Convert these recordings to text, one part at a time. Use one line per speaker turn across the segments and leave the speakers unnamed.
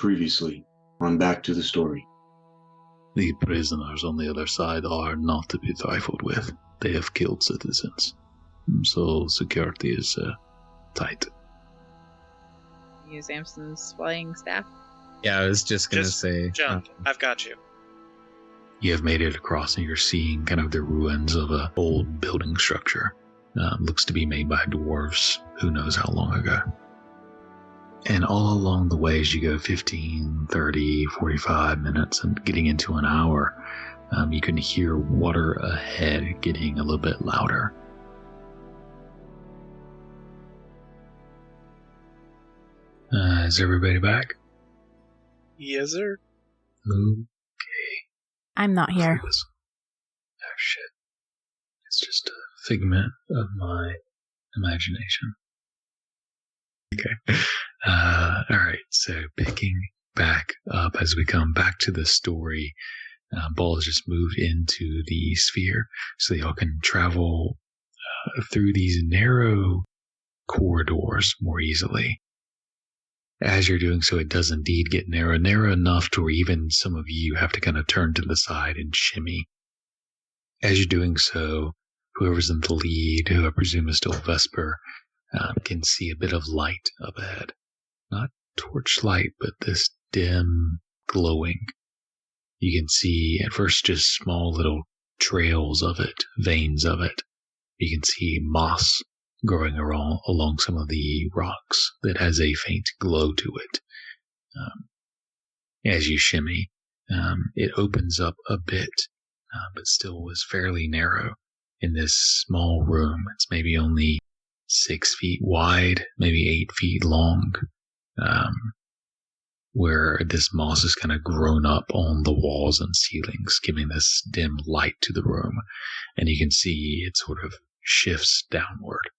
Previously, on Back to the Story.
The prisoners on the other side are not to be trifled with. They have killed citizens. So security is tight.
Use Amson's flying staff?
Yeah, I was just going to say...
Jump. I've got you.
You have made it across and you're seeing kind of the ruins of an old building structure. Looks to be made by dwarves, who knows how long ago. And all along the way, as you go 15, 30, 45 minutes and getting into an hour, you can hear water ahead getting a little bit louder. Is everybody back?
Yes, sir.
Okay.
I'm not here.
Oh, shit. It's just a figment of my imagination. Okay. Alright, so picking back up as we come back to the story, Ball has just moved into the sphere so y'all can travel through these narrow corridors more easily. As you're doing so, it does indeed get narrow enough to where even some of you have to kind of turn to the side and shimmy. As you're doing so, whoever's in the lead, who I presume is still Vesper, can see a bit of light up ahead. Not torchlight, but this dim glowing. You can see at first just small little trails of it, veins of it. You can see moss growing along some of the rocks that has a faint glow to it. As you shimmy, it opens up a bit, but still was fairly narrow in this small room. It's maybe only 6 feet wide, maybe 8 feet long, where this moss has kind of grown up on the walls and ceilings, giving this dim light to the room. And you can see it sort of shifts downward.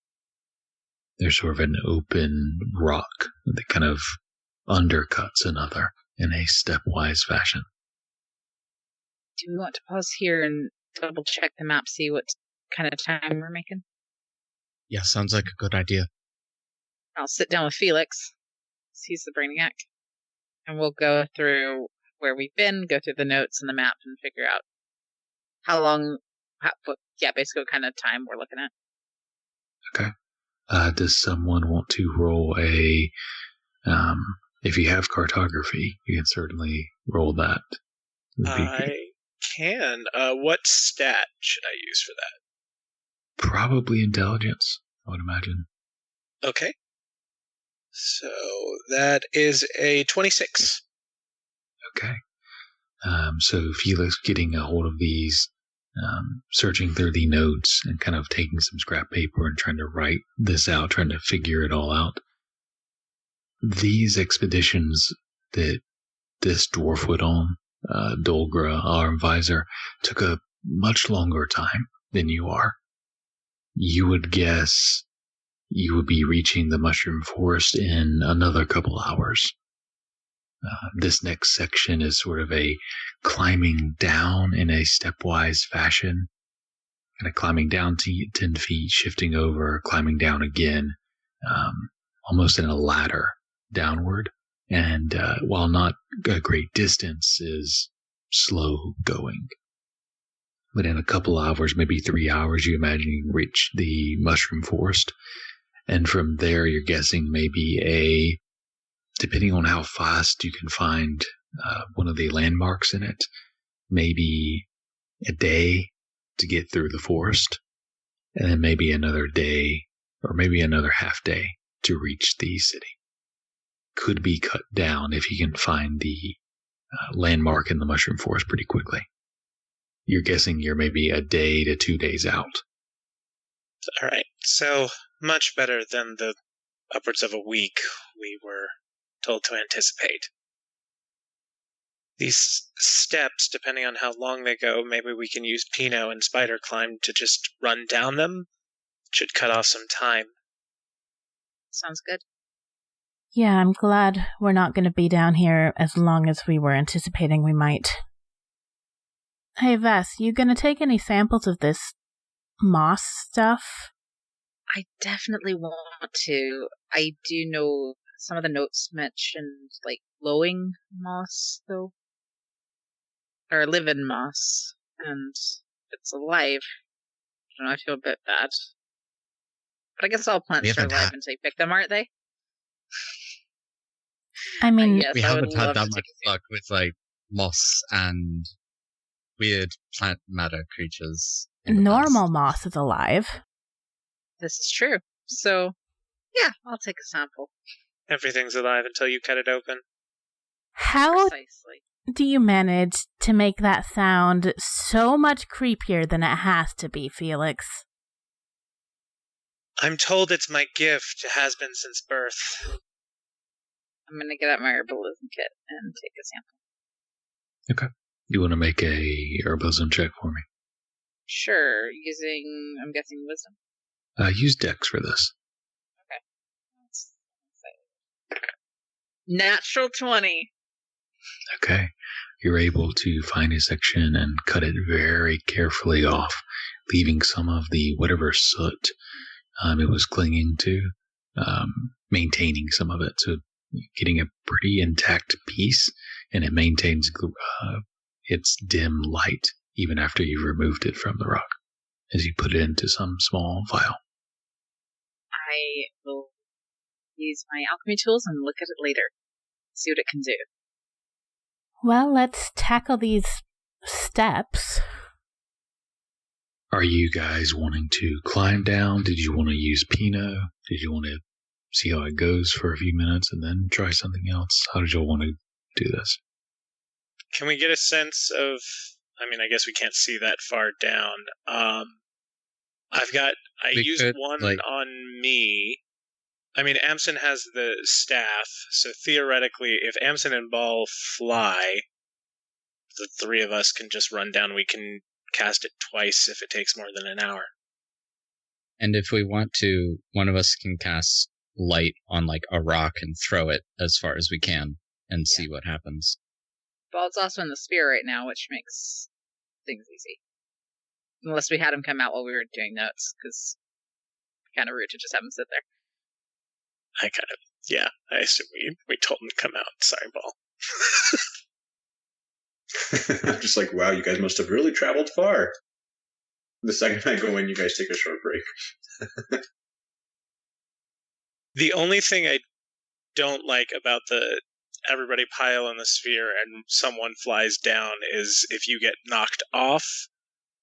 There's sort of an open rock that kind of undercuts another in a stepwise fashion.
Do we want to pause here and double check the map, see what kind of time we're making?
Yeah, sounds like a good idea.
I'll sit down with Felix. He's the brainiac. And we'll go through where we've been, go through the notes and the map and figure out basically what kind of time we're looking at.
Okay. Does someone want to roll if you have cartography, you can certainly roll that.
I can. What stat should I use for that?
Probably intelligence, I would imagine.
Okay. So that is a 26.
Okay. So Felix getting a hold of these, searching through the notes and kind of taking some scrap paper and trying to write this out, trying to figure it all out. These expeditions that this dwarf went on, Dolgra, our advisor, took a much longer time than you are. You would guess you would be reaching the mushroom forest in another couple hours. This next section is sort of a climbing down in a stepwise fashion, kind of climbing down to 10 feet, shifting over, climbing down again, almost in a ladder downward. And while not a great distance, is slow going. But in a couple hours, maybe 3 hours, you imagine you reach the mushroom forest. And from there, you're guessing maybe depending on how fast you can find one of the landmarks in it, maybe a day to get through the forest, and then maybe another day or maybe another half day to reach the city. Could be cut down if you can find the landmark in the mushroom forest pretty quickly. You're guessing you're maybe a day to 2 days out.
All right. So much better than the upwards of a week we were told to anticipate. These steps, depending on how long they go, maybe we can use Pinot and Spider Climb to just run down them. Should cut off some time.
Sounds good.
Yeah, I'm glad we're not going to be down here as long as we were anticipating we might. Hey, Vess, you going to take any samples of this moss stuff?
I definitely want to. I do know some of the notes mentioned, like, glowing moss, though. Or living moss. And it's alive. I don't know, I feel a bit bad. But I guess all plants are alive until you pick them, aren't they?
I mean,
Yes,
We
I would
haven't had
love
that
to
much
take a
luck with like moss and weird plant matter creatures. in the
normal
past.
moss is alive.
This is true. So, yeah, I'll take a sample.
Everything's alive until you cut it open.
How
Precisely.
do you manage to make that sound so much creepier than it has to be, Felix?
I'm told it's my gift. It has been since birth.
I'm going to get out my herbalism kit and take a sample.
You want to make a herbalism check for me?
Sure, using, I'm guessing, wisdom.
Use Dex for this.
Natural 20.
Okay. You're able to find a section and cut it very carefully off, leaving some of the whatever soot it was clinging to, maintaining some of it. So getting a pretty intact piece, and it maintains its dim light even after you've removed it from the rock as you put it into some small vial.
I will use my alchemy tools and look at it later. See what it can do.
Well, let's tackle these steps.
Are you guys wanting to climb down? Did you want to use Pinot? Did you want to see how it goes for a few minutes and then try something else? How did you want to do this?
Can we get a sense of... I mean, I guess we can't see that far down. I used one on me. I mean, Amson has the staff, so theoretically, if Amson and Ball fly, the three of us can just run down. We can cast it twice if it takes more than an hour.
And if we want to, one of us can cast light on like a rock and throw it as far as we can and see what happens.
Ball's also in the sphere right now, which makes things easy. Unless we had him come out while we were doing notes, because kind of rude to just have him sit there.
I assume we told him to come out. Sorry, Ball.
I'm just like, wow, you guys must have really traveled far. The second I go in, you guys take a short break.
The only thing I don't like about the everybody pile in the sphere and someone flies down is if you get knocked off,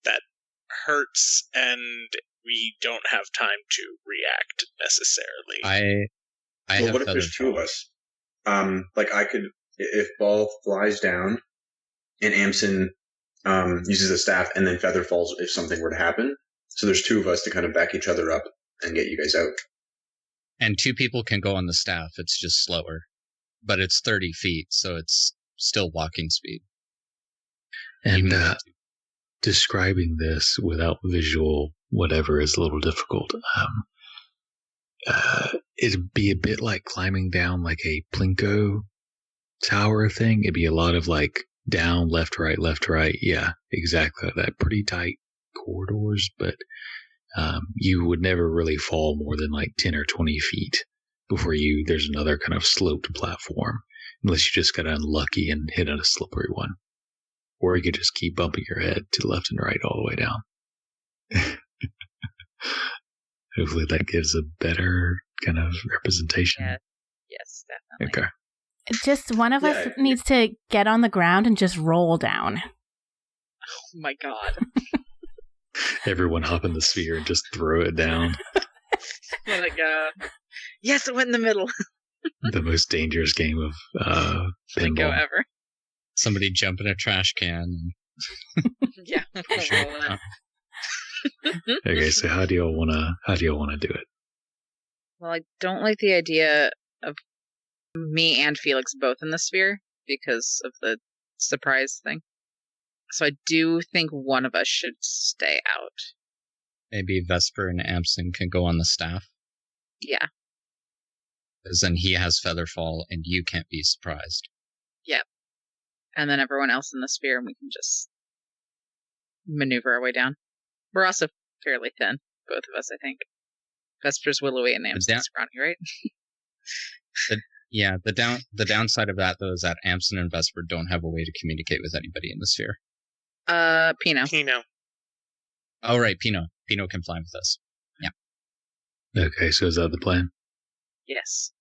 that hurts and we don't have time to react necessarily.
Well, what if there's two of us? Like I could, if Ball flies down and Amson uses a staff and then Feather falls if something were to happen. So there's two of us to kind of back each other up and get you guys out.
And two people can go on the staff. It's just slower. But it's 30 feet, so it's still walking speed.
And describing this without visual whatever is a little difficult. It'd be a bit like climbing down like a Plinko tower thing. It'd be a lot of like down, left, right. Yeah, exactly like that. Pretty tight corridors, but you would never really fall more than like 10 or 20 feet before there's another kind of sloped platform, unless you just got unlucky and hit on a slippery one. Or you could just keep bumping your head to the left and right all the way down. Hopefully that gives a better kind of representation.
Yeah. Yes, definitely.
Okay.
Just one of us needs to get on the ground and just roll down.
Oh my god.
Everyone hop in the sphere and just throw it down.
Oh my god. Yes, it went in the middle.
The most dangerous game of pinball.
Go ever.
Somebody jump in a trash can.
Yeah.
Okay, so how do y'all wanna do it?
Well, I don't like the idea of me and Felix both in the sphere because of the surprise thing. So I do think one of us should stay out.
Maybe Vesper and Amson can go on the staff.
Yeah.
Because then he has Featherfall and you can't be surprised.
Yep. And then everyone else in the sphere, and we can just maneuver our way down. We're also fairly thin, both of us, I think. Vesper's willowy and Amson's scrawny, right?
Yeah, the downside of that, though, is that Amson and Vesper don't have a way to communicate with anybody in the sphere.
Pino.
Oh, right, Pino. Pino can fly with us. Yeah.
Okay, so is that the plan?
Yes.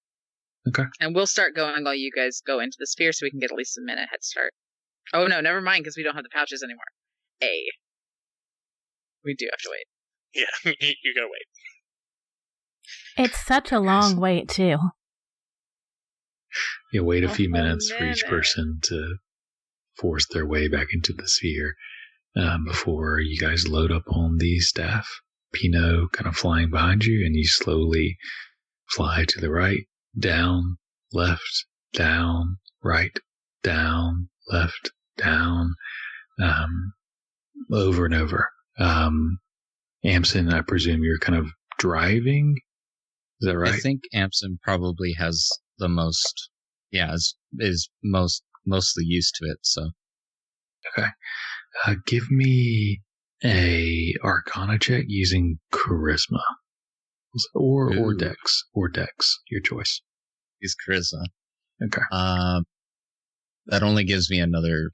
Okay.
And we'll start going while you guys go into the sphere so we can get at least a minute head start. Oh, no, never mind, because we don't have the pouches anymore. We do have to wait.
Yeah, you gotta wait.
It's such a long wait, too.
You wait a few minutes for each person to force their way back into the sphere before you guys load up on the staff. Pinot kind of flying behind you, and you slowly fly to the right, down, left, down, right, down, left, down, over and over. Amson, I presume you're kind of driving? Is that right?
I think Amson probably has the most, is mostly used to it, so.
Okay. Give me a Arcana check using Charisma. Or Dex. Or Dex, your choice.
Use Charisma.
Okay.
That only gives me another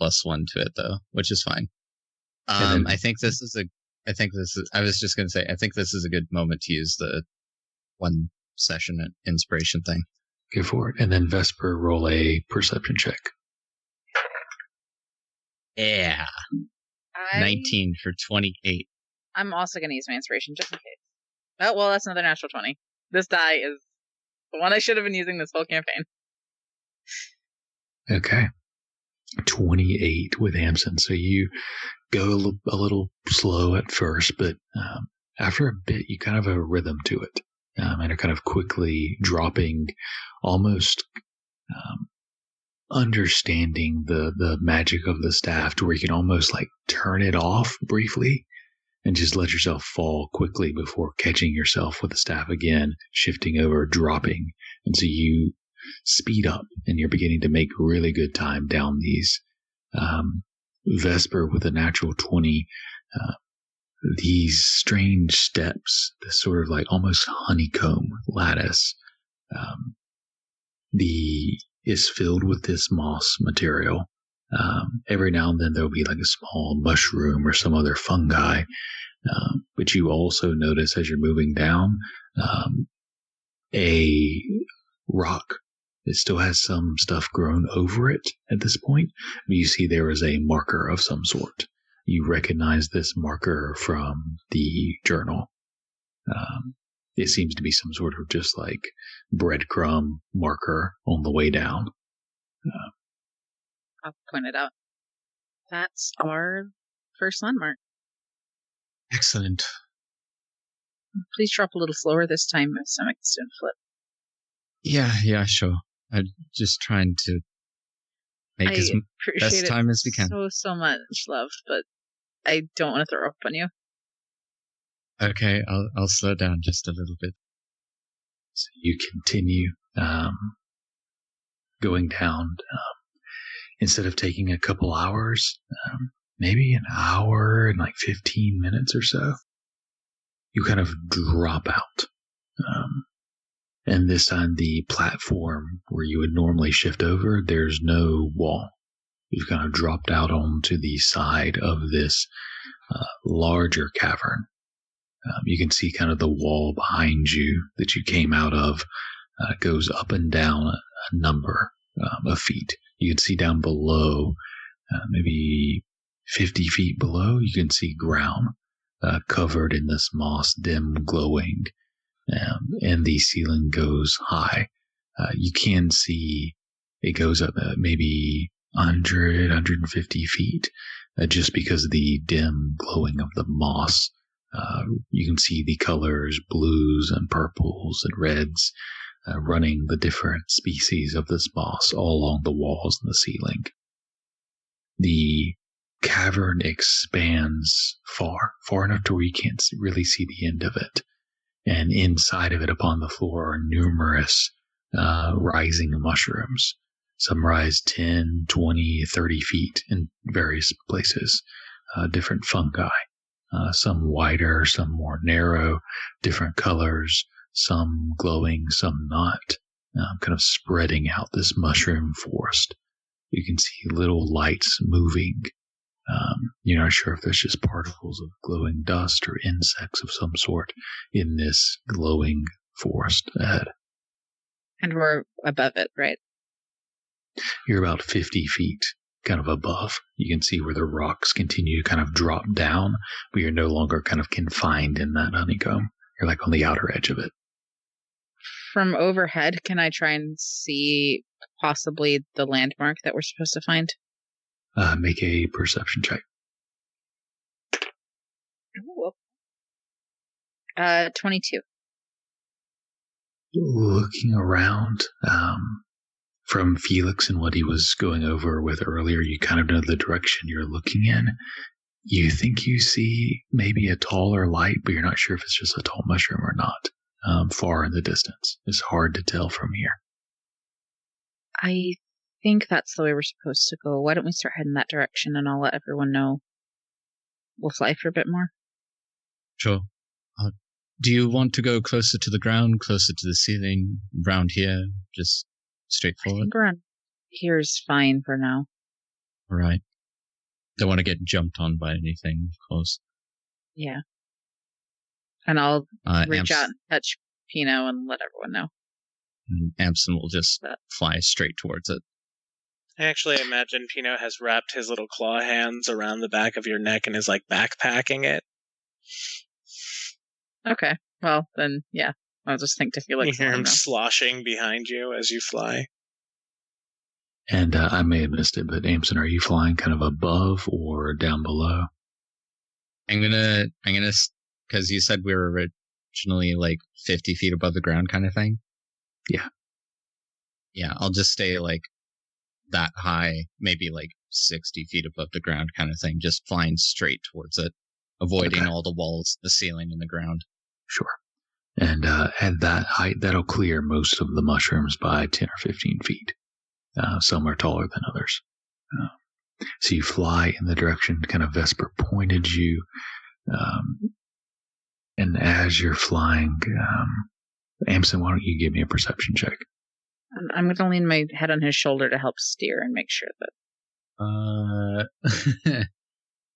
+1 to it, though, which is fine. I think this is I was just going to say, I think this is a good moment to use the 1 session inspiration thing.
Go for it. And then Vesper, roll a perception check.
Yeah. 19 for 28.
I'm also going to use my inspiration just in case. Oh, well, that's another natural 20. This die is the one I should have been using this whole campaign.
Okay. 28 with Amson. So you go a little slow at first, but after a bit, you kind of have a rhythm to it. And are kind of quickly dropping, almost understanding the magic of the staff to where you can almost like turn it off briefly and just let yourself fall quickly before catching yourself with the staff again, shifting over, dropping. And so you speed up and you're beginning to make really good time down these. Vesper with a natural 20, these strange steps, this sort of like almost honeycomb lattice, is filled with this moss material. Every now and then there'll be like a small mushroom or some other fungi, but you also notice as you're moving down, a rock. It still has some stuff grown over it at this point. You see there is a marker of some sort. You recognize this marker from the journal. It seems to be some sort of just like breadcrumb marker on the way down.
I'll point it out. That's our first landmark.
Excellent.
Please drop a little slower this time. My stomach is doing flip.
Yeah, sure. I'm just trying to make as best time as we can.
So much, love, but I don't want to throw up on you.
Okay, I'll slow down just a little bit.
So you continue going down. Instead of taking a couple hours, maybe an hour and like 15 minutes or so, you kind of drop out. And this time the platform where you would normally shift over, there's no wall. You've kind of dropped out onto the side of this larger cavern. You can see kind of the wall behind you that you came out of goes up and down a number of feet. You can see down below, maybe 50 feet below, you can see ground covered in this moss, dim glowing, and the ceiling goes high. You can see it goes up maybe 100, 150 feet, just because of the dim glowing of the moss. You can see the colors, blues and purples and reds, running the different species of this moss all along the walls and the ceiling. The cavern expands far enough to where you can't really see the end of it. And inside of it, upon the floor, are numerous rising mushrooms. Some rise 10, 20, 30 feet in various places, different fungi. Some wider, some more narrow, different colors, some glowing, some not. kind of spreading out this mushroom forest. You can see little lights moving. You're not sure if there's just particles of glowing dust or insects of some sort in this glowing forest ahead.
And we're above it, right?
You're about 50 feet kind of above. You can see where the rocks continue to kind of drop down, but you're no longer kind of confined in that honeycomb. You're like on the outer edge of it.
From overhead, can I try and see possibly the landmark that we're supposed to find?
Make a perception check.
Ooh. 22.
Looking around, from Felix and what he was going over with earlier, you kind of know the direction you're looking in. You think you see maybe a taller light, but you're not sure if it's just a tall mushroom or not. Far in the distance. It's hard to tell from here.
I think that's the way we're supposed to go. Why don't we start heading that direction, and I'll let everyone know. We'll fly for a bit more.
Sure. Do you want to go closer to the ground, closer to the ceiling, around here, just straightforward?
I think around here's fine for now.
All right. Don't want to get jumped on by anything, of course.
Yeah. And I'll reach out and touch Pino and let everyone know.
And Amson will just fly straight towards it.
I actually imagine Pino has wrapped his little claw hands around the back of your neck and is like backpacking it.
Okay. Well, then, yeah. I'll just think to Felix.
You hear him sloshing behind you as you fly.
And I may have missed it, but Amson, are you flying kind of above or down below?
I'm gonna, because you said we were originally like 50 feet above the ground kind of thing.
Yeah.
Yeah, I'll just stay like that high, maybe like 60 feet above the ground kind of thing, just flying straight towards it, avoiding all the walls, the ceiling, and the ground.
Sure. And at that height, that'll clear most of the mushrooms by 10 or 15 feet. Some are taller than others. So you fly in the direction kind of Vesper pointed you. And as you're flying, Amson, why don't you give me a perception check?
I'm going to lean my head on his shoulder to help steer and make sure that...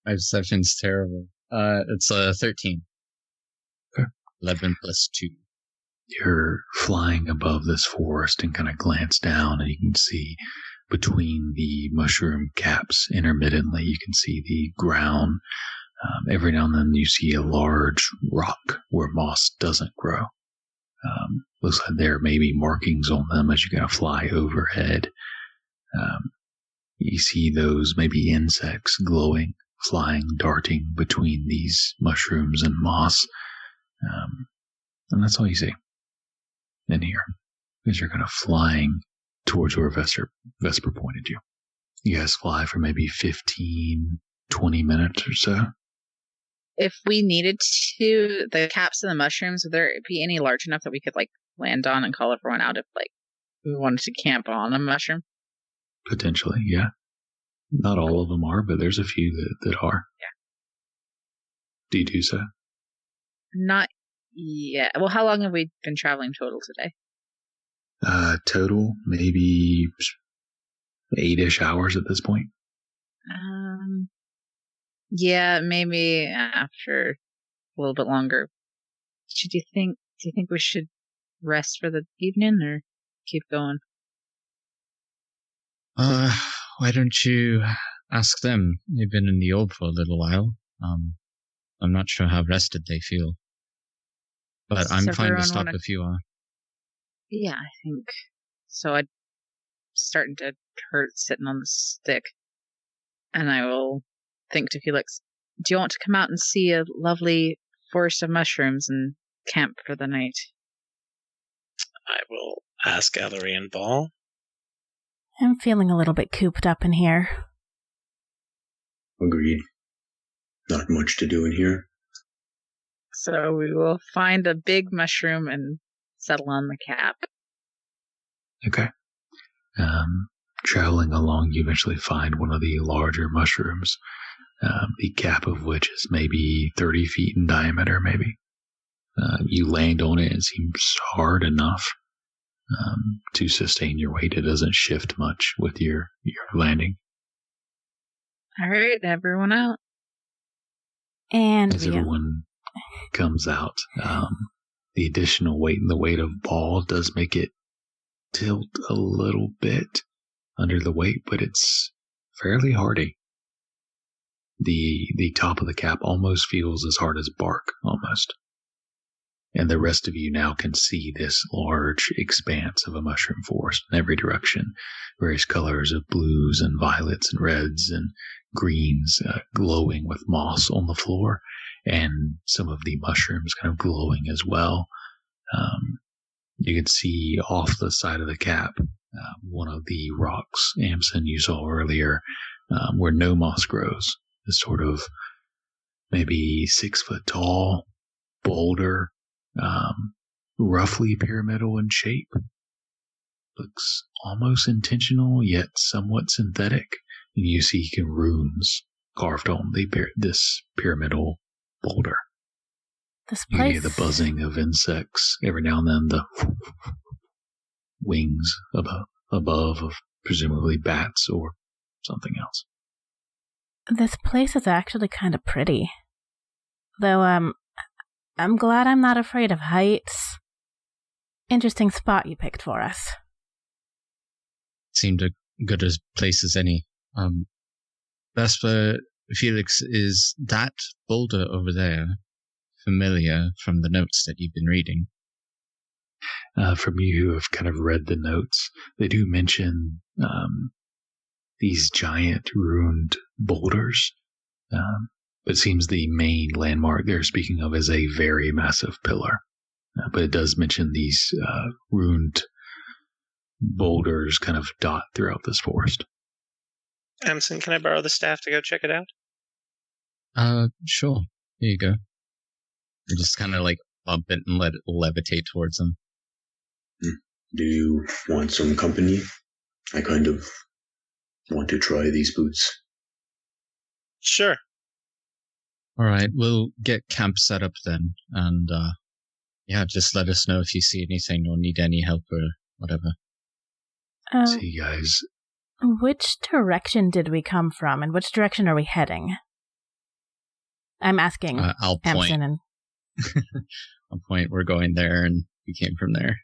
My perception's terrible. It's 13.
Okay.
11 plus 2.
You're flying above this forest and kind of glance down, and you can see between the mushroom caps intermittently, you can see the ground. Every now and then you see a large rock where moss doesn't grow. Looks like there may be markings on them as you kind of fly overhead. You see those maybe insects glowing, flying, darting between these mushrooms and moss. And that's all you see in here, as you're kind of flying towards where Vesper pointed you. You guys fly for maybe 15, 20 minutes or so.
If we needed to, the caps of the mushrooms, would there be any large enough that we could like land on and call everyone out if like we wanted to camp on a mushroom?
Potentially, yeah. Not all of them are, but there's a few that are.
Yeah.
Do you do so?
Not yet. Well, how long have we been traveling total today?
Total, maybe 8-ish hours at this point.
Yeah, maybe after a little bit longer. Do you think we should rest for the evening or keep going?
Why don't you ask them? They've been in the orb for a little while. I'm not sure how rested they feel. But I'm fine to stop if you are.
Yeah, I think so. I'm starting to hurt sitting on the stick. And I will think to Felix, do you want to come out and see a lovely forest of mushrooms and camp for the night?
I will ask Ellery and Ball.
I'm feeling a little bit cooped up in here.
Agreed. Not much to do in here.
So we will find a big mushroom and settle on the cap.
Okay. Traveling along, you eventually find one of the larger mushrooms, the cap of which is maybe 30 feet in diameter, maybe. You land on it, it seems hard enough. to sustain your weight. It doesn't shift much with your landing.
All right, everyone out.
And
as everyone comes out, the additional weight and the weight of Ball does make it tilt a little bit under the weight, but it's fairly hardy. The top of the cap almost feels as hard as bark, almost. And the rest of you now can see this large expanse of a mushroom forest in every direction. Various colors of blues and violets and reds and greens glowing with moss on the floor, and some of the mushrooms kind of glowing as well. You can see off the side of the cap one of the rocks, Amson, you saw earlier, where no moss grows. This sort of maybe 6 foot tall boulder, roughly pyramidal in shape. Looks almost intentional, yet somewhat synthetic. And you see runes carved on this pyramidal boulder.
This
You
place...
hear the buzzing of insects. Every now and then the wings above of presumably bats or something else.
This place is actually kind of pretty. Though, I'm glad I'm not afraid of heights. Interesting spot you picked for us.
Seemed a good as place as any. Vesper, Felix, is that boulder over there familiar from the notes that you've been reading?
From you who have kind of read the notes, they do mention these giant ruined boulders. But it seems the main landmark they're speaking of is a very massive pillar. But it does mention these ruined boulders kind of dot throughout this forest.
Amson, can I borrow the staff to go check it out?
Sure. Here you go. You just kind of like bump it and let it levitate towards them.
Do you want some company? I kind of want to try these boots.
Sure.
All right, we'll get camp set up then, and just let us know if you see anything or need any help or whatever.
See you guys.
Which direction did we come from, and which direction are we heading? I'm asking.
I'll point.
And
I'll point. We're going there, and we came from there.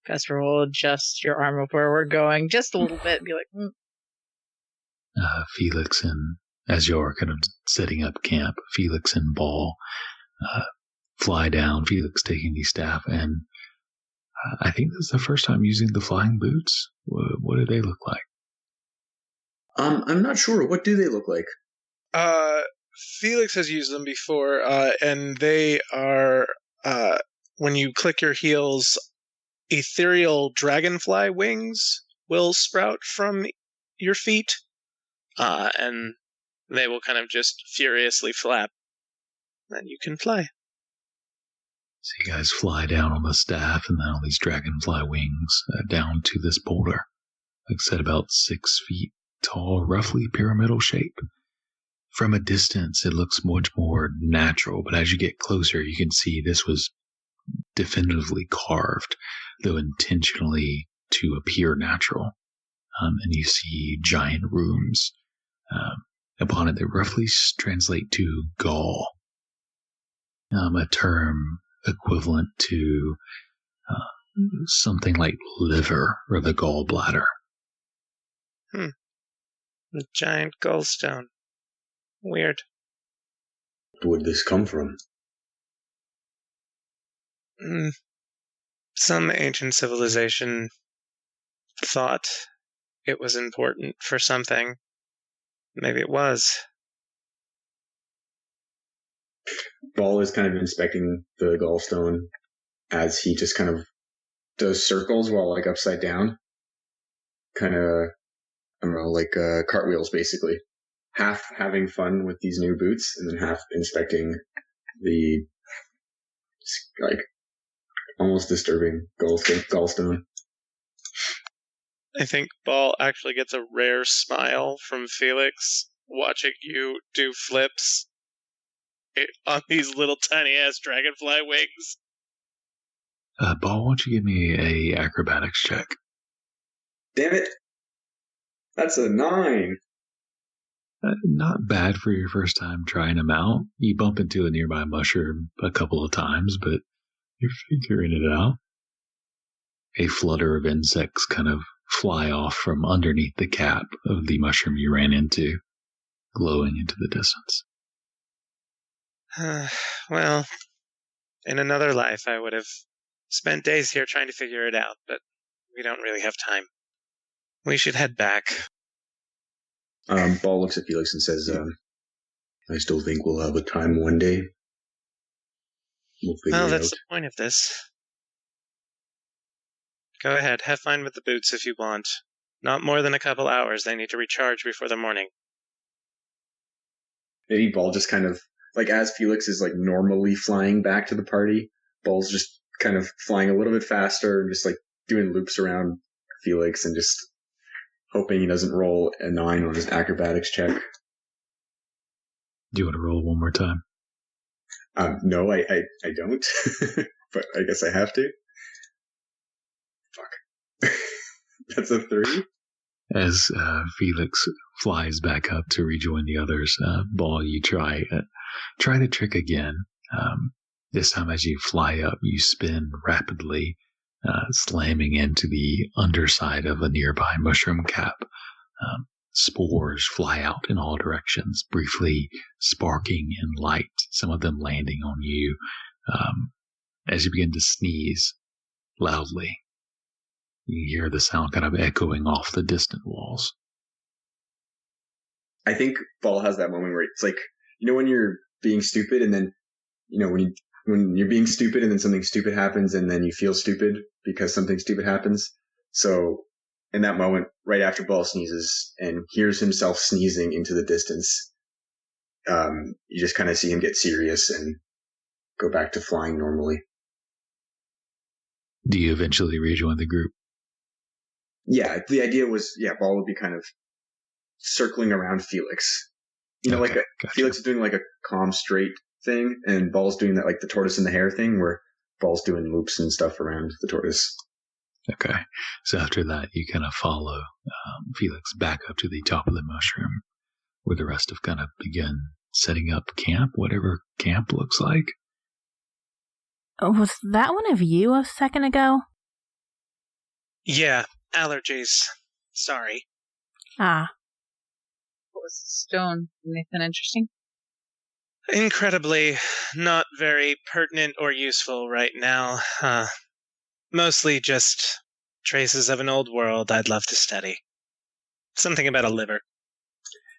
Vesper will adjust your arm of where we're going just a little bit and be like,
Felix, and as you're kind of setting up camp, Felix and Ball fly down, Felix taking the staff, and I think this is the first time using the flying boots. What do they look like?
I'm not sure. What do they look like?
Felix has used them before, and they are, when you click your heels, ethereal dragonfly wings will sprout from your feet, and they will kind of just furiously flap. Then you can fly.
So you guys fly down on the staff and then on these dragonfly wings down to this boulder. Like I said, about 6 feet tall, roughly pyramidal shape. From a distance, it looks much more natural, but as you get closer, you can see this was definitively carved, though intentionally to appear natural. And you see giant runes upon it that roughly translate to gall, a term equivalent to something like liver or the gallbladder.
The giant gallstone. Weird.
Where would this come from?
Some ancient civilization thought it was important for something. Maybe it was.
Ball is kind of inspecting the gallstone as he just kind of does circles while like upside down. Kind of, I don't know, like cartwheels basically. Half having fun with these new boots and then half inspecting the like almost disturbing gallstone.
I think Ball actually gets a rare smile from Felix watching you do flips on these little tiny ass dragonfly wings.
Ball, why don't you give me a acrobatics check?
Damn it. That's a 9.
Not bad for your first time trying them out. You bump into a nearby mushroom a couple of times, but you're figuring it out. A flutter of insects kind of fly off from underneath the cap of the mushroom you ran into, glowing into the distance.
Well, in another life, I would have spent days here trying to figure it out, but we don't really have time. We should head back.
Ball looks at Felix and says, I still think we'll have a time one day. We'll figure it out.
That's the point of this. Go ahead, have fun with the boots if you want. Not more than a couple hours. They need to recharge before the morning.
Maybe Ball just kind of, like, as Felix is, like, normally flying back to the party, Ball's just kind of flying a little bit faster and just, like, doing loops around Felix and just hoping he doesn't roll a 9 on his acrobatics check.
Do you want to roll one more time?
No, I don't. But I guess I have to. Fuck. That's a 3?
As Felix flies back up to rejoin the others, Ball, you try the trick again. This time as you fly up, you spin rapidly, slamming into the underside of a nearby mushroom cap. Spores fly out in all directions, briefly sparking in light, some of them landing on you. As you begin to sneeze loudly, you hear the sound kind of echoing off the distant walls.
I think Ball has that moment where it's like, when you're being stupid and then, when you're being stupid and then something stupid happens and then you feel stupid because something stupid happens. So in that moment, right after Ball sneezes and hears himself sneezing into the distance, you just kind of see him get serious and go back to flying normally.
Do you eventually rejoin the group?
Yeah, the idea was, Ball would be kind of circling around Felix. Gotcha. Felix is doing like a calm, straight thing, and Ball's doing that, like the tortoise and the hare thing, where Ball's doing loops and stuff around the tortoise.
Okay. So after that, you kind of follow Felix back up to the top of the mushroom, where the rest have kind of begun setting up camp, whatever camp looks like.
Was that one of you a second ago?
Yeah, allergies. Sorry.
Ah.
What was the stone? Anything interesting?
Incredibly not very pertinent or useful right now. Mostly just traces of an old world I'd love to study. Something about a liver.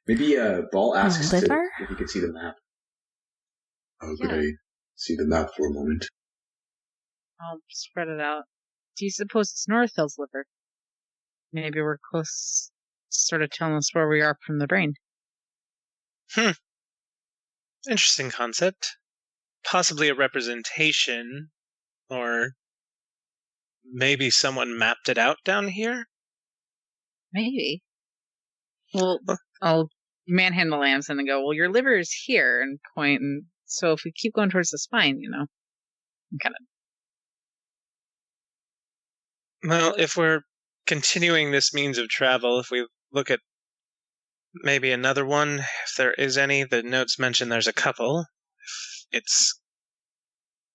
Maybe Ball asks if he could see the map. Could I see the map for a moment?
I'll spread it out. Do you suppose it's North Hill's liver? Maybe we're close, sort of telling us where we are from the brain.
Interesting concept. Possibly a representation, or maybe someone mapped it out down here?
Maybe. Well, I'll manhandle Lambs and then go, well, your liver is here, and point, and so if we keep going towards the spine, kind of.
Well, if we're continuing this means of travel, if we look at maybe another one, if there is any, the notes mention there's a couple. If it's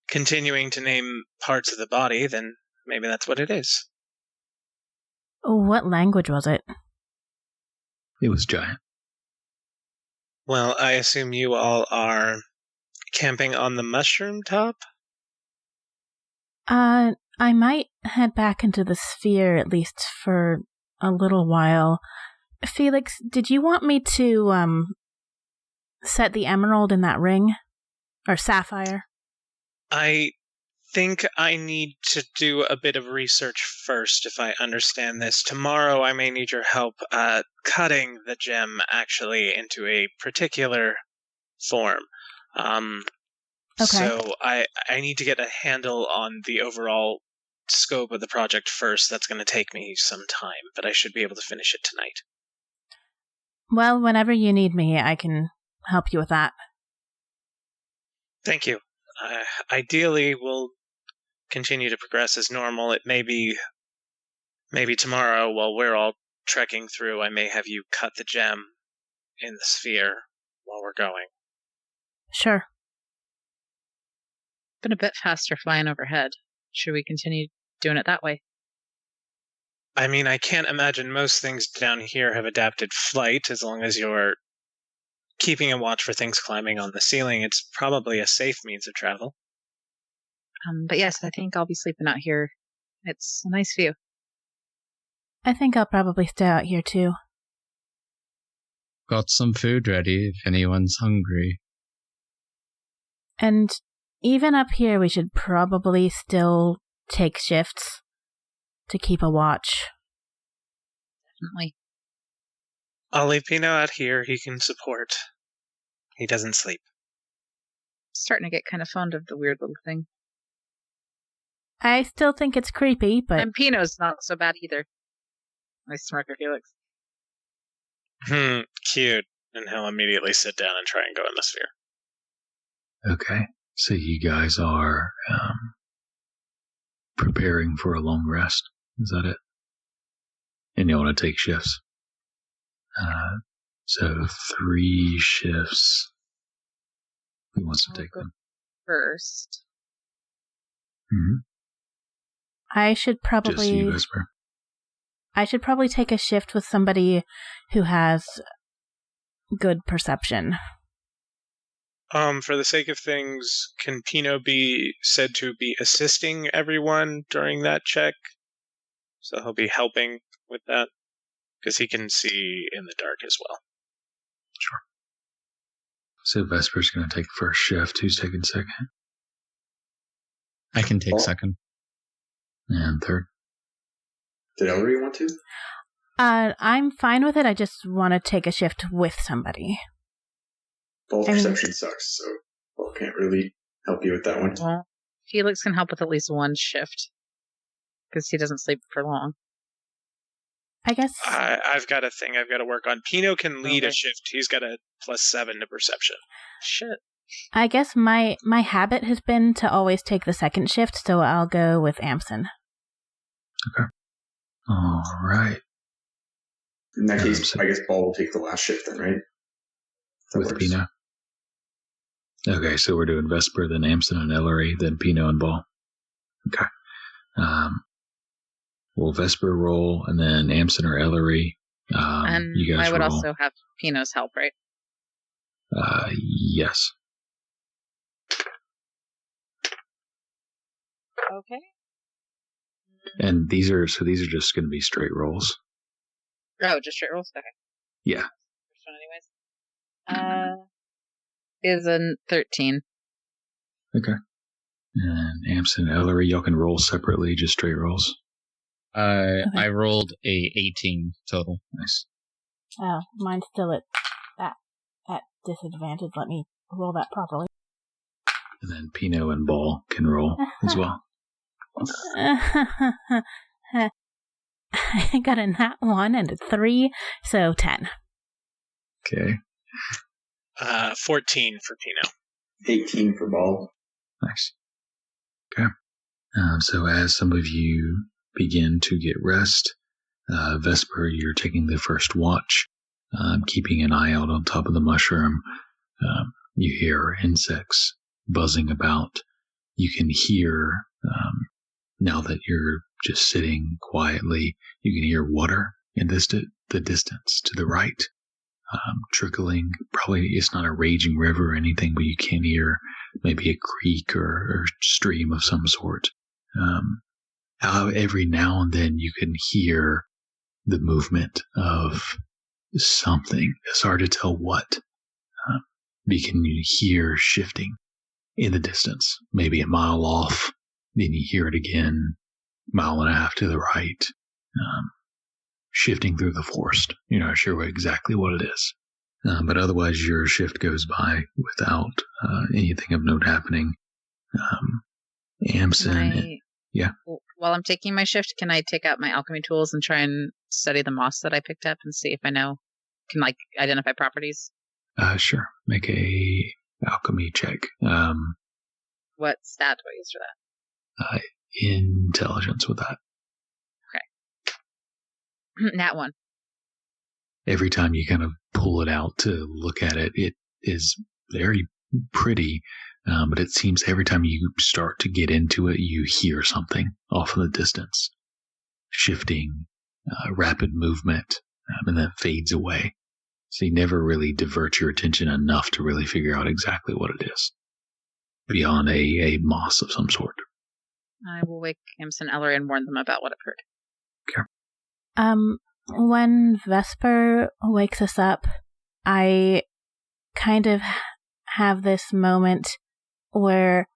continuing to name parts of the body, then maybe that's what it is.
What language was it?
It was giant.
Well, I assume you all are camping on the mushroom top?
I might head back into the sphere, at least for a little while. Felix, did you want me to, set the emerald in that ring? Or sapphire?
I think I need to do a bit of research first, if I understand this. Tomorrow I may need your help cutting the gem, actually, into a particular form.
Okay.
So I need to get a handle on the overall scope of the project first. That's going to take me some time, but I should be able to finish it tonight.
Well, whenever you need me, I can help you with that.
Thank you. Ideally, we'll continue to progress as normal. It may be maybe tomorrow while we're all trekking through, I may have you cut the gem in the sphere while we're going.
Sure.
Been a bit faster flying overhead. Should we continue doing it that way?
I mean, I can't imagine most things down here have adapted flight. As long as you're keeping a watch for things climbing on the ceiling, it's probably a safe means of travel.
But yes, I think I'll be sleeping out here. It's a nice view.
I think I'll probably stay out here too.
Got some food ready if anyone's hungry.
And even up here, we should probably still take shifts to keep a watch.
Definitely.
I'll leave Pino out here. He can support. He doesn't sleep.
Starting to get kind of fond of the weird little thing.
I still think it's creepy, but...
And Pino's not so bad either. I smirk at Felix.
Cute. And he'll immediately sit down and try and go in the sphere.
Okay. So you guys are preparing for a long rest. Is that it? And you want to take shifts. So 3 shifts. Who wants to take them?
First.
Mm-hmm.
I should probably...
Just you, Vesper.
I should probably take a shift with somebody who has good perception.
For the sake of things, can Pino be said to be assisting everyone during that check? So he'll be helping with that? Because he can see in the dark as well.
Sure. So Vesper's going to take first shift. Who's taking second?
I can take second.
And third?
Did Ellery want to?
I'm fine with it. I just want to take a shift with somebody.
Ball's perception sucks, so Ball can't really help you with that one.
Well, Felix can help with at least one shift. Because he doesn't sleep for long.
I guess...
I've got a thing I've got to work on. Pino can lead a shift. He's got a +7 to perception.
Shit.
I guess my habit has been to always take the second shift, so I'll go with Amson.
Okay. All right.
In that case, I guess Ball will take the last shift then, right?
With Pino. Okay, so we're doing Vesper, then Amson and Ellery, then Pino and Ball. Okay. We'll Vesper roll, and then Amson or Ellery.
And
you guys
I would
roll.
also have Pino's help, right?
Yes.
Okay.
And these are just going to be straight rolls.
Oh, just straight rolls? Okay.
Yeah.
First one anyways. Is a 13.
Okay. And Amson and Ellery, y'all can roll separately, just straight rolls.
Okay.
I rolled a 18 total.
Nice.
Oh, mine's still at disadvantage. Let me roll that properly.
And then Pino and Ball can roll as well.
I got a nat 1 and a 3, so 10.
Okay.
14 for Pino.
18 for Ball.
Nice. Okay. So as some of you begin to get rest, Vesper, you're taking the first watch, keeping an eye out on top of the mushroom. You hear insects buzzing about. You can hear, now that you're just sitting quietly, you can hear water in the distance to the right, trickling. Probably it's not a raging river or anything, but you can hear maybe a creek or stream of some sort. Every now and then you can hear the movement of something. It's hard to tell what. You can hear shifting in the distance, maybe a mile off. Then you hear it again, mile and a half to the right, shifting through the forest. You're not sure exactly what it is. But otherwise, your shift goes by without anything of note happening. Amson, yeah.
While I'm taking my shift, can I take out my alchemy tools and try and study the moss that I picked up and see if I can identify properties?
Sure. Make a alchemy check.
What stat do I use for that?
intelligence with that.
Okay. Nat 1.
Every time you kind of pull it out to look at it, it is very pretty, but it seems every time you start to get into it, you hear something off in the distance. Shifting, rapid movement, and then fades away. So you never really divert your attention enough to really figure out exactly what it is. Beyond a moss of some sort.
I will wake Amson Ellery and warn them about what I've heard.
Okay.
When Vesper wakes us up, I kind of have this moment where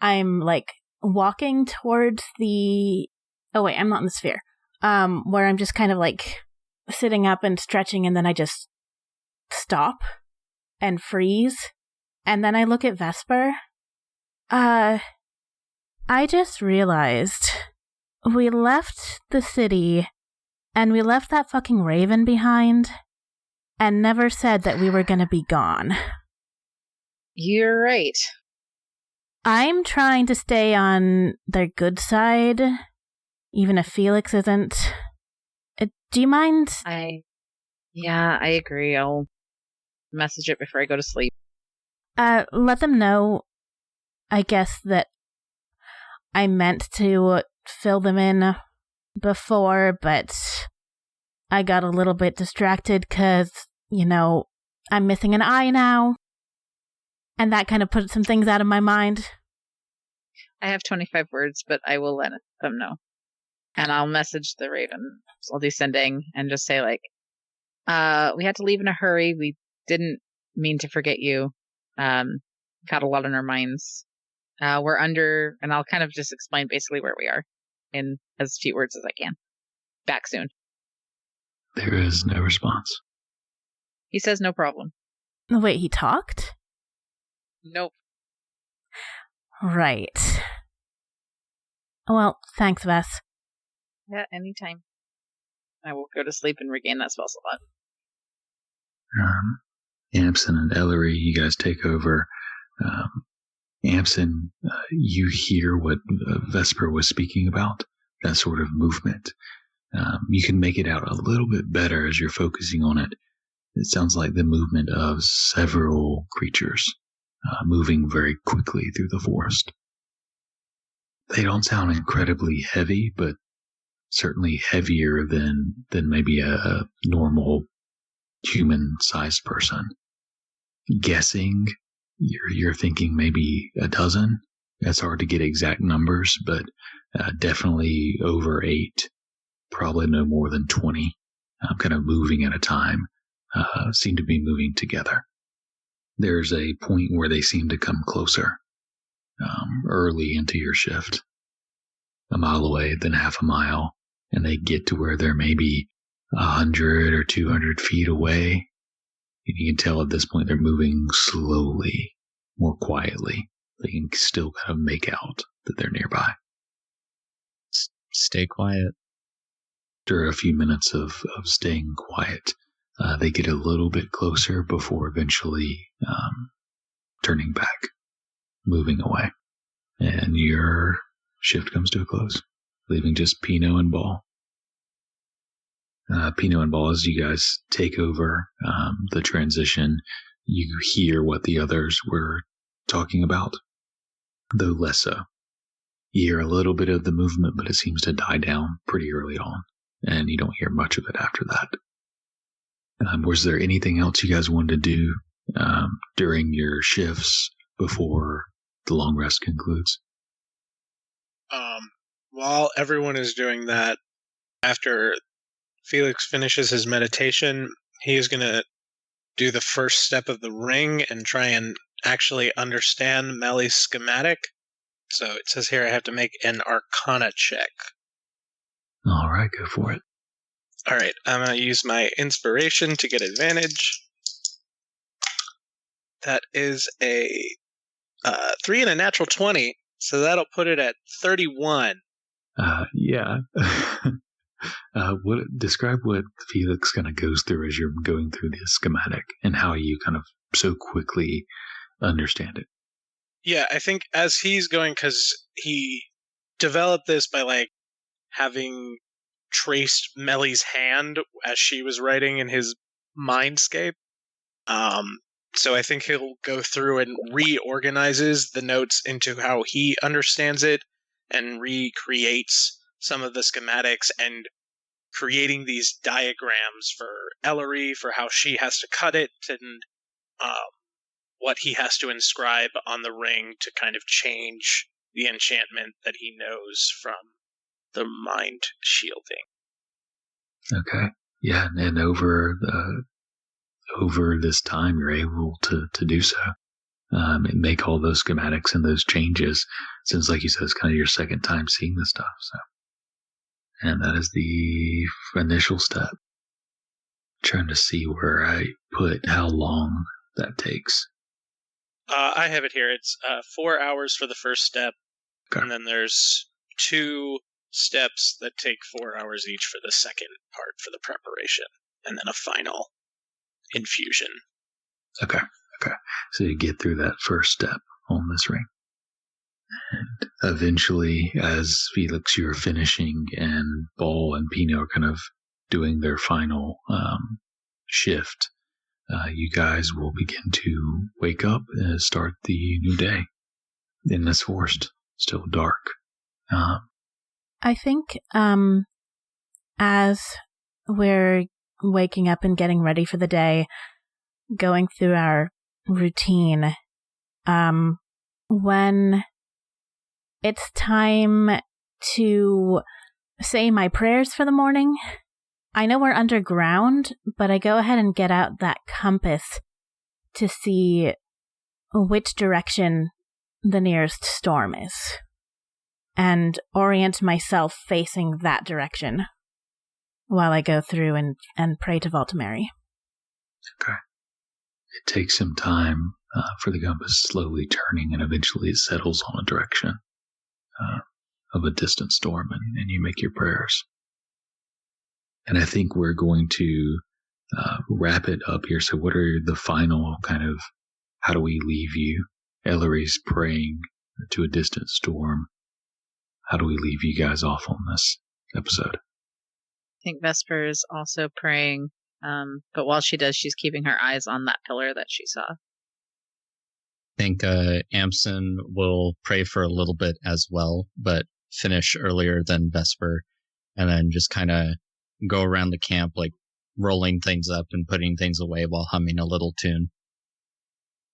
I'm like walking towards the... Oh wait, I'm not in the sphere. Where I'm just kind of like sitting up and stretching, and then I just stop and freeze. And then I look at Vesper. I just realized we left the city and we left that fucking raven behind and never said that we were gonna be gone.
You're right.
I'm trying to stay on their good side, even if Felix isn't. Do you mind?
Yeah, I agree. I'll message it before I go to sleep.
Let them know, I guess, that I meant to fill them in before, but I got a little bit distracted because, I'm missing an eye now. And that kind of put some things out of my mind.
I have 25 words, but I will let them know. And I'll message the Raven. So I'll do sending and just say, we had to leave in a hurry. We didn't mean to forget you. Got a lot on our minds. We're under, and I'll kind of just explain basically where we are in as few words as I can. Back soon.
There is no response.
He says no problem.
Wait, he talked?
Nope.
Right. Well, thanks, Vess.
Yeah, anytime. I will go to sleep and regain that spell slot.
Amson and Ellery, you guys take over. Amson, you hear what Vesper was speaking about, that sort of movement. You can make it out a little bit better as you're focusing on it. It sounds like the movement of several creatures moving very quickly through the forest. They don't sound incredibly heavy, but certainly heavier than maybe a normal human-sized person. Guessing, you're thinking maybe a dozen. That's hard to get exact numbers, but definitely over 8, probably no more than 20, kind of moving at a time, seem to be moving together. There's a point where they seem to come closer, early into your shift, a mile away, then half a mile, and they get to where they're maybe 100 or 200 feet away. And you can tell at this point they're moving slowly, more quietly. They can still kind of make out that they're nearby.
Stay quiet.
After a few minutes of staying quiet, they get a little bit closer before eventually turning back, moving away. And your shift comes to a close, leaving just Pino and Ball. Pino and Ball, as you guys take over the transition, you hear what the others were talking about, though less so. You hear a little bit of the movement, but it seems to die down pretty early on, and you don't hear much of it after that. Was there anything else you guys wanted to do during your shifts before the long rest concludes?
While everyone is doing that, after Felix finishes his meditation, he is going to do the first step of the ring and try and actually understand Melly's schematic. So it says here I have to make an Arcana check.
All right, go for it.
All right, I'm going to use my inspiration to get advantage. That is a 3 and a natural 20, so that'll put it at 31.
Yeah. Describe what Felix kind of goes through as you're going through the schematic and how you kind of so quickly understand it.
Yeah, I think as he's going, because he developed this by like having traced Mellie's hand as she was writing in his mindscape. So I think he'll go through and reorganizes the notes into how he understands it and recreates some of the schematics and creating these diagrams for Ellery for how she has to cut it and what he has to inscribe on the ring to kind of change the enchantment that he knows from the mind shielding.
Okay. Yeah, and over this time, you're able to do so. And make all those schematics and those changes. Since, like you said, it's kind of your second time seeing this stuff. So, and that is the initial step. Trying to see where I put how long that takes.
I have it here. It's 4 hours for the first step,
okay.
And then there's 2 steps that take 4 hours each for the second part for the preparation, and then a final infusion.
Okay. So you get through that first step on this ring. And eventually, as Felix, you're finishing, and Ball and Pino are kind of doing their final shift, you guys will begin to wake up and start the new day in this forest. Still dark.
I think as we're waking up and getting ready for the day, going through our routine, when it's time to say my prayers for the morning, I know we're underground, but I go ahead and get out that compass to see which direction the nearest storm is, and orient myself facing that direction while I go through and pray to Voltimeri.
Okay. It takes some time for the compass slowly turning, and eventually it settles on a direction of a distant storm, and you make your prayers. And I think we're going to wrap it up here. So what are the final kind of, how do we leave you? Ellery's praying to a distant storm. How do we leave you guys off on this episode?
I think Vesper is also praying, but while she does, she's keeping her eyes on that pillar that she saw.
I think Amson will pray for a little bit as well, but finish earlier than Vesper, and then just kind of go around the camp, like rolling things up and putting things away while humming a little tune.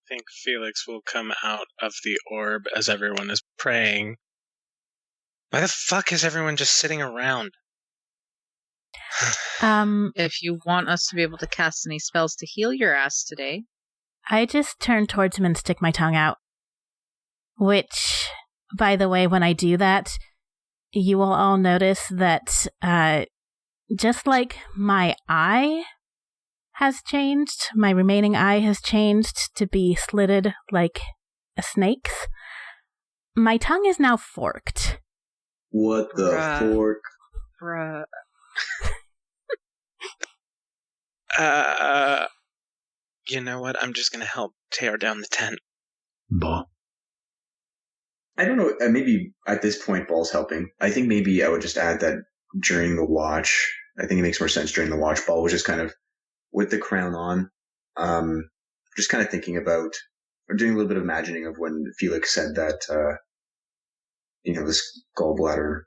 I think Felix will come out of the orb as everyone is praying. Why the fuck is everyone just sitting around?
If you want us to be able to cast any spells to heal your ass today.
I just turn towards him and stick my tongue out. Which, by the way, when I do that, you will all notice that just like my eye has changed, my remaining eye has changed to be slitted like a snake's, my tongue is now forked.
What the fork?
Bruh.
You know what? I'm just going to help tear down the tent.
Ball.
I don't know. Maybe at this point, Ball's helping. I think maybe I would just add that during the watch, I think it makes more sense during the watch. Ball was just kind of with the crown on, just kind of thinking about, or doing a little bit of imagining of when Felix said that, this gallbladder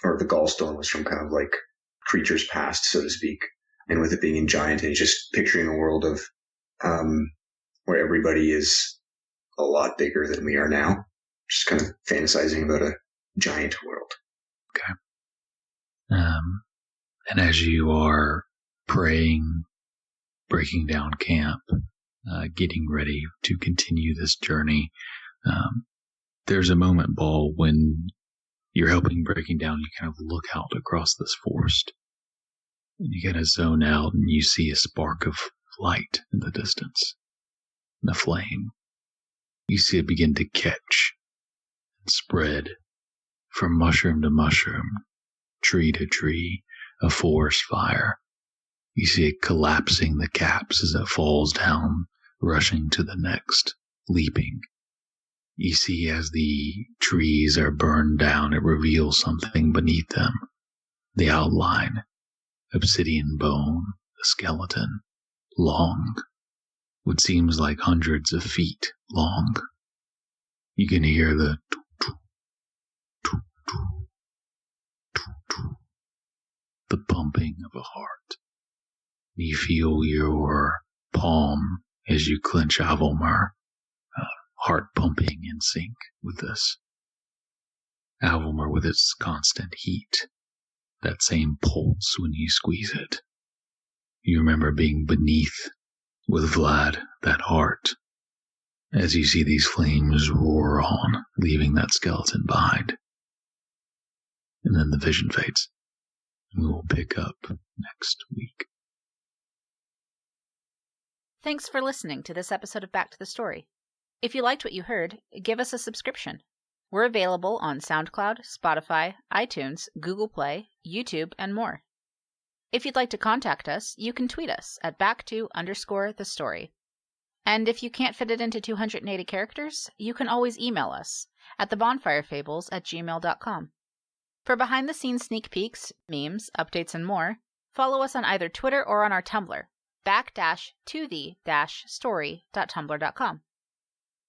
or the gallstone was from kind of like creatures past, so to speak. And with it being in giant, and just picturing a world of, where everybody is a lot bigger than we are now. Just kind of fantasizing about a giant world.
Okay. And as you are praying, breaking down camp, getting ready to continue this journey, there's a moment, Ball, when you're helping breaking down, you kind of look out across this forest. And you kind of zone out, and you see a spark of light in the distance. And a flame. You see it begin to catch and spread from mushroom to mushroom, tree to tree, a forest fire. You see it collapsing the caps as it falls down, rushing to the next, leaping. You see as the trees are burned down, it reveals something beneath them. The outline, obsidian bone, the skeleton, long, what seems like hundreds of feet long. You can hear the the pumping of a heart. You feel your palm as you clench Avelmar, heart pumping in sync with this. Avelmar with its constant heat, that same pulse when you squeeze it. You remember being beneath with Vlad, that heart, as you see these flames roar on, leaving that skeleton behind. And then the vision fades. We will pick up next week.
Thanks for listening to this episode of Back to the Story. If you liked what you heard, give us a subscription. We're available on SoundCloud, Spotify, iTunes, Google Play, YouTube, and more. If you'd like to contact us, you can tweet us at back_the_story. And if you can't fit it into 280 characters, you can always email us at thebonfirefables@gmail.com. For behind-the-scenes sneak peeks, memes, updates, and more, follow us on either Twitter or on our Tumblr, back-to-the-story.tumblr.com.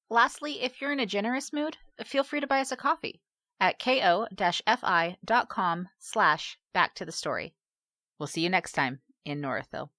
Lastly, if you're in a generous mood, feel free to buy us a coffee at ko-fi.com/backtothestory. We'll see you next time in Northville.